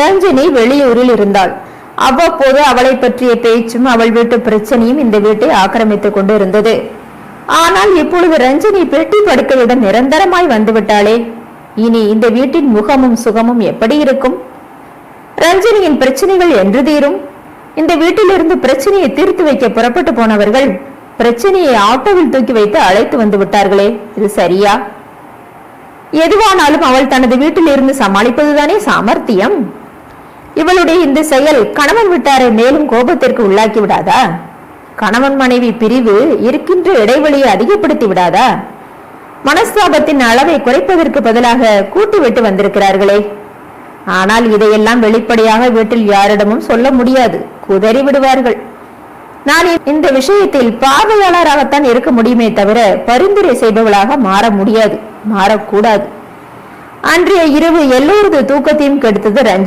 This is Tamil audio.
ரஞ்சினி வெளியூரில் இருந்தாள். அவ்வப்போது அவளை பற்றிய பேச்சும் அவள் வீட்டு பிரச்சனையும் இந்த வீட்டை ஆக்கிரமித்துக் கொண்டு இருந்தது. ஆனால் இப்பொழுது ரஞ்சினி பெட்டி படுக்கையுடன் நிரந்தரமாய் வந்துவிட்டாளே, இனி இந்த வீட்டின் முகமும் சுகமும் எப்படி இருக்கும்? ரஞ்சினியின் பிரச்சனைகள் என்று தீரும்? இந்த வீட்டிலிருந்து பிரச்சனையை தீர்த்து வைக்க புறப்பட்டு போனவர்கள் பிரச்சனையை ஆட்டோவில் தூக்கி வைத்து அழைத்து வந்து விட்டார்களே, இது சரியா? எதுவானாலும் அவள் தனது வீட்டில் இருந்து சமாளிப்பதுதானே சாமர்த்தியம். இவளுடைய இந்த செயல் கணவன் விட்டாரை மேலும் கோபத்திற்கு உள்ளாக்கி விடாதா? கணவன் மனைவி பிரிவு இருக்கின்ற இடைவெளியை அதிகப்படுத்தி விடாதா? மனஸ்தாபத்தின் அளவை குறைப்பதற்கு பதிலாக கூட்டி விட்டு வந்திருக்கிறார்களே. ஆனால் இதையெல்லாம் வெளிப்படையாக வீட்டில் யாரிடமும் சொல்ல முடியாது, குதறி விடுவார்கள். நான் இந்த விஷயத்தில் பார்வையாளராகத்தான் இருக்க முடியுமே தவிர பரிந்துரை செய்பவளாக மாற முடியாது, மாறக்கூடாது. அன்றைய இரவு எல்லோரது தூக்கத்தையும் கெடுத்தது ரஞ்சினி.